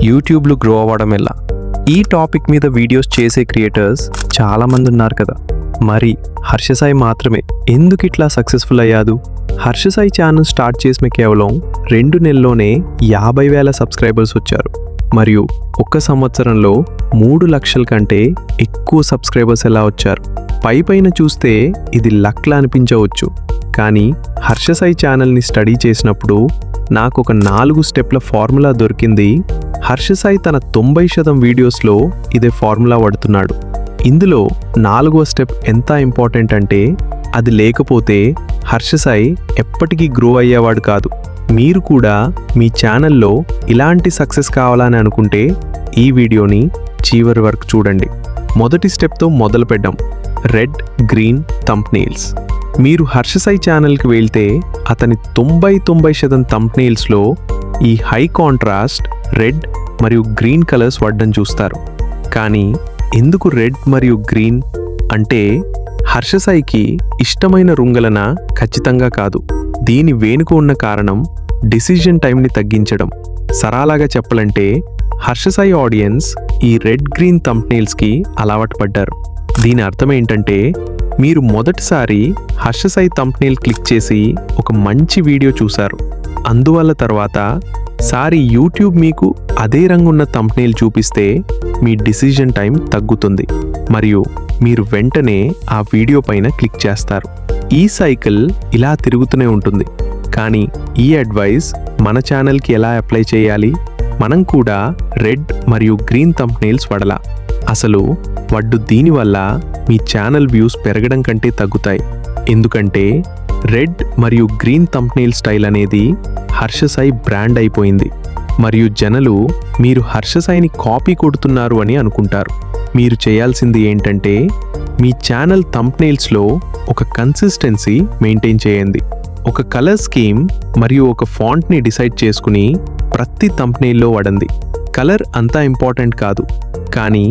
యూట్యూబ్లో గ్రో అవ్వడం ఎలా? ఈ టాపిక్ మీద వీడియోస్ చేసే క్రియేటర్స్ చాలామంది ఉన్నారు కదా. మరి హర్ష సాయి మాత్రమే ఎందుకు ఇట్లా సక్సెస్ఫుల్ అయ్యాదు? హర్ష సాయి ఛానల్ స్టార్ట్ చేసిన కేవలం 2 నెలల్లోనే 50,000 సబ్స్క్రైబర్స్ వచ్చారు. మరియు ఒక్క సంవత్సరంలో 3 లక్షల కంటే ఎక్కువ సబ్స్క్రైబర్స్ ఎలా వచ్చారు? పైన చూస్తే ఇది లక్లా అనిపించవచ్చు, కానీ హర్ష సాయి ఛానల్ని స్టడీ చేసినప్పుడు నాకు ఒక 4 స్టెప్ల ఫార్ములా దొరికింది. హర్ష సాయి తన 90% వీడియోస్లో ఇదే ఫార్ములా వాడుతున్నాడు. ఇందులో 4వ స్టెప్ ఎంత ఇంపార్టెంట్ అంటే, అది లేకపోతే హర్ష సాయి ఎప్పటికీ గ్రో అయ్యేవాడు కాదు. మీరు కూడా మీ ఛానల్లో ఇలాంటి సక్సెస్ కావాలని అనుకుంటే ఈ వీడియోని చివరి వరకు చూడండి. మొదటి స్టెప్తో మొదలు పెడదాం. Red green thumbnails. మీరు హర్ష సాయి ఛానల్కి వెళ్తే అతని 90% థంబ్నెయిల్స్లో ఈ హై కాంట్రాస్ట్ రెడ్ మరియు గ్రీన్ కలర్స్ వాడడం చూస్తారు. కానీ ఎందుకు రెడ్ మరియు గ్రీన్ అంటే, హర్ష సాయికి ఇష్టమైన రుంగలన ఖచ్చితంగా కాదు. దీని వెనుక ఉన్న కారణం డిసిజన్ టైంని తగ్గించడం. సరళంగా చెప్పాలంటే హర్ష సాయి ఆడియన్స్ ఈ రెడ్ గ్రీన్ థంబ్నెయిల్స్కి అలవాటు పడ్డారు. దీని అర్థం ఏంటంటే, మీరు మొదటిసారి హర్ష సాయి థంబ్నెయిల్ క్లిక్ చేసి ఒక మంచి వీడియో చూశారు. అందువల్ల తర్వాత సారి యూట్యూబ్ మీకు అదే రంగున్న థంబ్నెయిల్ చూపిస్తే మీ డిసిజన్ టైం తగ్గుతుంది మరియు మీరు వెంటనే ఆ వీడియో పైన క్లిక్ చేస్తారు. ఈ సైకిల్ ఇలా తిరుగుతూనే ఉంటుంది. కానీ ఈ అడ్వైస్ మన ఛానల్కి ఎలా అప్లై చేయాలి? మనం కూడా రెడ్ మరియు గ్రీన్ థంబ్నెయిల్స్ వాడాలా? అసలు వడ్డు దీనివల్ల మీ ఛానల్ వ్యూస్ పెరగడం కంటే తగ్గుతాయి. ఎందుకంటే రెడ్ మరియు గ్రీన్ థంబ్నెయిల్ స్టైల్ అనేది హర్ష సాయి బ్రాండ్ అయిపోయింది మరియు జనాలు మీరు హర్ష సాయిని కాపీ కొడుతున్నారు అని అనుకుంటారు. మీరు చేయాల్సింది ఏంటంటే, మీ ఛానల్ థంబ్నెయిల్స్లో ఒక కన్సిస్టెన్సీ మెయింటైన్ చేయండి. ఒక కలర్ స్కీమ్ మరియు ఒక ఫాంట్ని డిసైడ్ చేసుకుని ప్రతి థంబ్నెయిల్లో వాడండి. కలర్ అంతా ఇంపార్టెంట్ కాదు, కానీ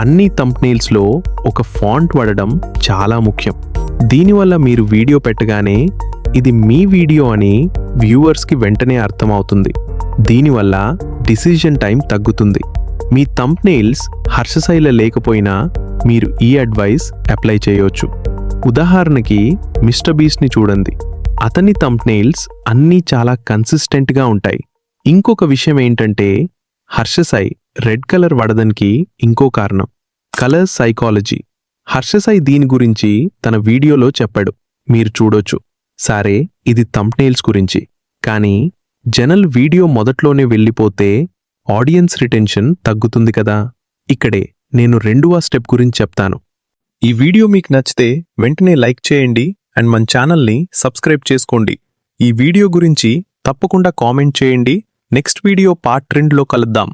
అన్ని థంబ్నెయిల్స్లో ఒక ఫాంట్ వాడడం చాలా ముఖ్యం. దీనివల్ల మీరు వీడియో పెట్టగానే ఇది మీ వీడియో అని వ్యూవర్స్కి వెంటనే అర్థమవుతుంది. దీనివల్ల డిసిజన్ టైం తగ్గుతుంది. మీ థంబ్నెయిల్స్ హర్ష సాయిలో లేకపోయినా మీరు ఈ అడ్వైస్ అప్లై చేయొచ్చు. ఉదాహరణకి మిస్టర్ బీస్ట్ని చూడండి. అతని థంబ్నెయిల్స్ అన్నీ చాలా కన్సిస్టెంట్గా ఉంటాయి. ఇంకొక విషయం ఏంటంటే, హర్ష సాయి రెడ్ కలర్ వాడడానికి ఇంకో కారణం కలర్ సైకాలజీ. హర్ష సాయి దీని గురించి తన వీడియోలో చెప్పాడు, మీరు చూడొచ్చు. సరే, ఇది థంబ్నెయిల్స్ గురించి, కానీ జనల్ వీడియో మొదట్లోనే వెళ్ళిపోతే ఆడియన్స్ రిటెన్షన్ తగ్గుతుంది కదా. ఇక్కడే నేను 2వ స్టెప్ గురించి చెప్తాను. ఈ వీడియో మీకు నచ్చితే వెంటనే లైక్ చేయండి అండ్ మన ఛానల్ని సబ్స్క్రైబ్ చేసుకోండి. ఈ వీడియో గురించి తప్పకుండా కామెంట్ చేయండి. నెక్స్ట్ వీడియో పార్ట్ 2లో కలుద్దాం.